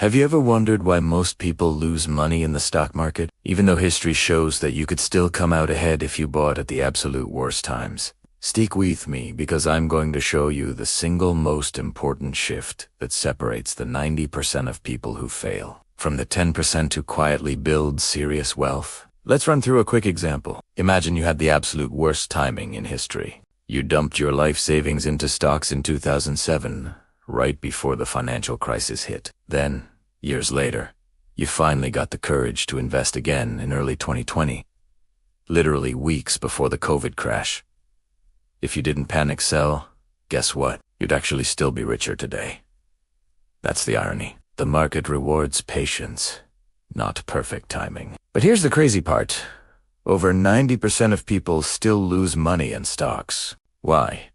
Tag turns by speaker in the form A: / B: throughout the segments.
A: Have you ever wondered why most people lose money in the stock market, even though history shows that you could still come out ahead if you bought at the absolute worst times? Stick with me because I'm going to show you the single most important shift that separates the 90% of people who fail from the 10% who quietly build serious wealth. Let's run through a quick example. Imagine you had the absolute worst timing in history. You dumped your life savings into stocks in 2007, right before the financial crisis hit. Then, years later, you finally got the courage to invest again in early 2020, literally weeks before the COVID crash. If you didn't panic sell, guess what? You'd actually still be richer today. That's the irony. The market rewards patience, not perfect timing. But here's the crazy part. Over 90% of people still lose money in stocks. Why?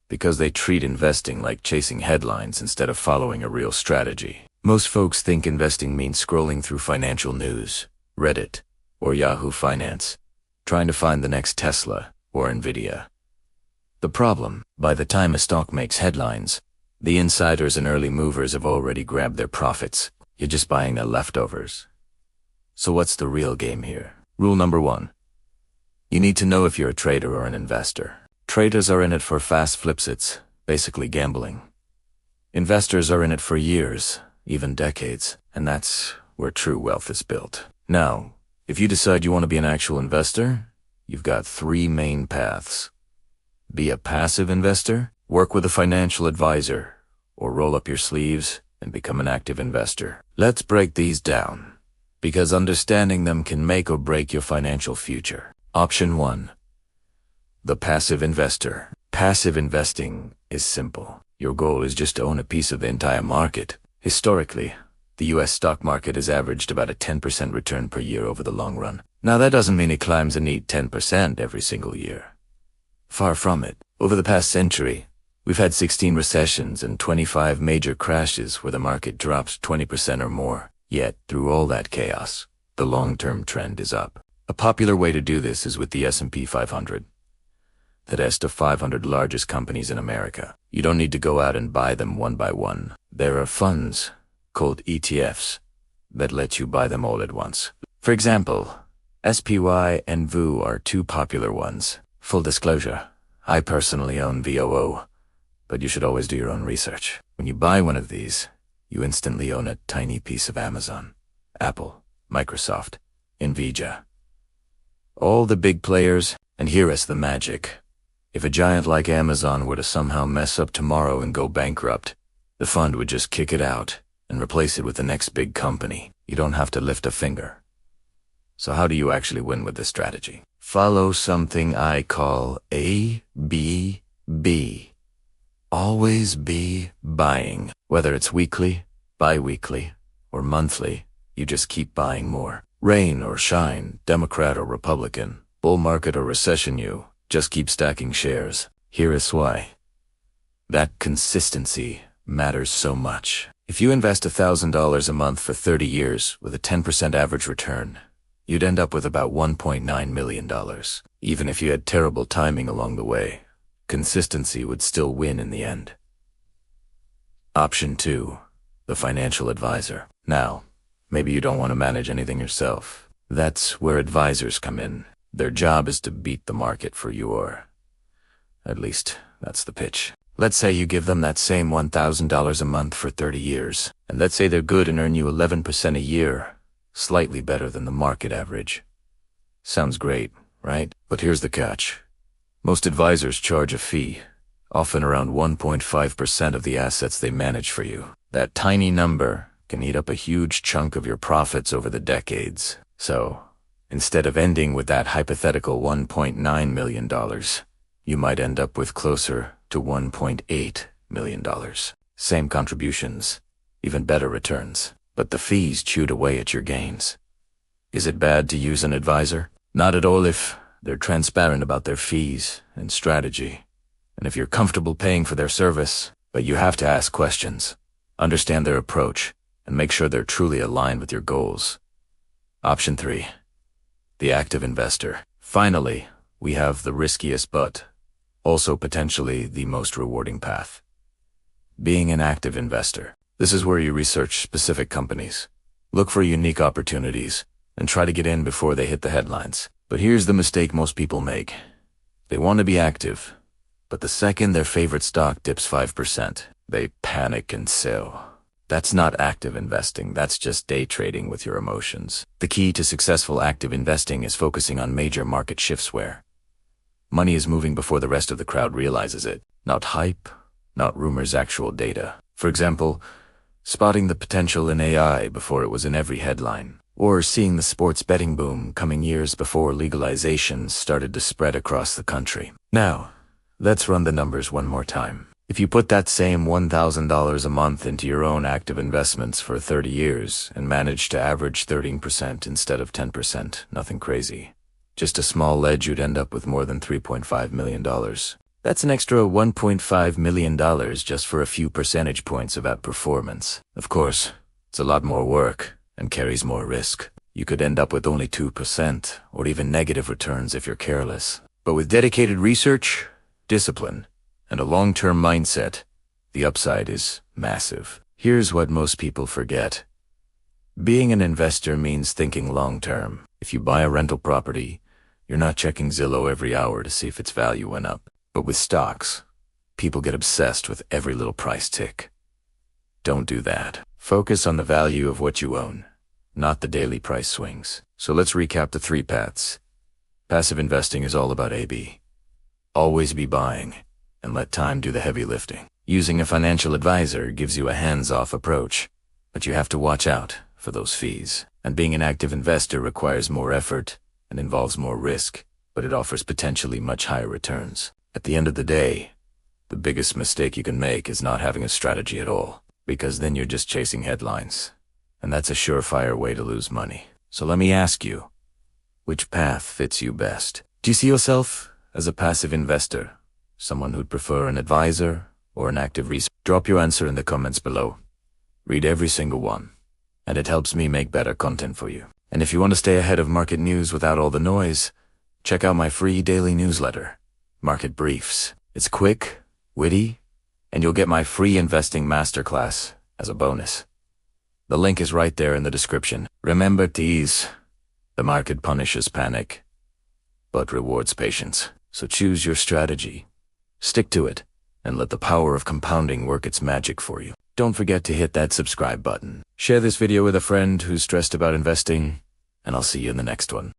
A: Because they treat investing like chasing headlines instead of following a real strategy. Most folks think investing means scrolling through financial news, Reddit, or Yahoo Finance, trying to find the next Tesla or Nvidia. The problem, by the time a stock makes headlines, the insiders and early movers have already grabbed their profits. You're just buying their leftovers. So what's the real game here? Rule number 1. You need to know if you're a trader or an investor. Traders are in it for fast flips. It's basically gambling. Investors are in it for years, even decades, and that's where true wealth is built. Now, if you decide you want to be an actual investor, you've got 3 main paths. Be a passive investor, work with a financial advisor, or roll up your sleeves and become an active investor. Let's break these down, because understanding them can make or break your financial future. Option 1. The passive investor. Passive investing is simple. Your goal is just to own a piece of the entire market. Historically, the US stock market has averaged about a 10% return per year over the long run. Now that doesn't mean it climbs a neat 10% every single year. Far from it. Over the past century, we've had 16 recessions and 25 major crashes where the market drops 20% or more. Yet, through all that chaos, the long-term trend is up. A popular way to do this is with the S&P 500. That has the 500 largest companies in America. You don't need to go out and buy them one by one. There are funds, called ETFs, that let you buy them all at once. For example, SPY and VOO are 2 popular ones. Full disclosure, I personally own VOO, but you should always do your own research. When you buy one of these, you instantly own a tiny piece of Amazon, Apple, Microsoft, Nvidia. All the big players, and here is the magic. If a giant like Amazon were to somehow mess up tomorrow and go bankrupt, the fund would just kick it out and replace it with the next big company. You don't have to lift a finger. So how do you actually win with this strategy? Follow something I call ABB. Always be buying. Whether it's weekly, bi-weekly, or monthly, you just keep buying more. Rain or shine, Democrat or Republican, bull market or recession, you just keep stacking shares. Here is why. That consistency matters so much. If you invest $1,000 a month for 30 years with a 10% average return, you'd end up with about $1.9 million. Even if you had terrible timing along the way, consistency would still win in the end. Option 2. The financial advisor. Now, maybe you don't want to manage anything yourself. That's where advisors come in. Their job is to beat the market for you, or at least that's the pitch. Let's say you give them that same $1,000 a month for 30 years, and let's say they're good and earn you 11% a year, slightly better than the market average. Sounds great, right? But here's the catch. Most advisors charge a fee, often around 1.5% of the assets they manage for you. That tiny number can eat up a huge chunk of your profits over the decades. So, instead of ending with that hypothetical $1.9 million, you might end up with closer to $1.8 million. Same contributions, even better returns, but the fees chewed away at your gains. Is it bad to use an advisor? Not at all if they're transparent about their fees and strategy, and if you're comfortable paying for their service, but you have to ask questions, understand their approach, and make sure they're truly aligned with your goals. Option 3. The active investor. Finally, we have the riskiest but also potentially the most rewarding path. Being an active investor. This is where you research specific companies, look for unique opportunities, and try to get in before they hit the headlines. But here's the mistake most people make. They want to be active, but the second their favorite stock dips 5%, they panic and sell. That's not active investing, that's just day trading with your emotions. The key to successful active investing is focusing on major market shifts where money is moving before the rest of the crowd realizes it. Not hype, not rumors, actual data. For example, spotting the potential in AI before it was in every headline, or seeing the sports betting boom coming years before legalization started to spread across the country. Now, let's run the numbers one more time. If you put that same $1,000 a month into your own active investments for 30 years and manage to average 13% instead of 10%, nothing crazy. Just a small ledge, you'd end up with more than $3.5 million. That's an extra $1.5 million just for a few percentage points of outperformance. Of course, it's a lot more work and carries more risk. You could end up with only 2% or even negative returns if you're careless. But with dedicated research, discipline, and a long-term mindset, the upside is massive. Here's what most people forget. Being an investor means thinking long-term. If you buy a rental property, you're not checking Zillow every hour to see if its value went up. But with stocks, people get obsessed with every little price tick. Don't do that. Focus on the value of what you own, not the daily price swings. So let's recap the 3 paths. Passive investing is all about AB. Always be buying, and let time do the heavy lifting. Using a financial advisor gives you a hands-off approach, but you have to watch out for those fees. And being an active investor requires more effort and involves more risk, but it offers potentially much higher returns. At the end of the day, the biggest mistake you can make is not having a strategy at all, because then you're just chasing headlines, and that's a surefire way to lose money. So let me ask you, which path fits you best? Do you see yourself as a passive investor? Someone who'd prefer an advisor or an active researcher? Drop your answer in the comments below. Read every single one, and it helps me make better content for you. And if you want to stay ahead of market news without all the noise, check out my free daily newsletter, Market Briefs. It's quick, witty, and you'll get my free investing masterclass as a bonus. The link is right there in the description. Remember, tease, the market punishes panic, but rewards patience. So choose your strategy. Stick to it, and let the power of compounding work its magic for you. Don't forget to hit that subscribe button. Share this video with a friend who's stressed about investing, and I'll see you in the next one.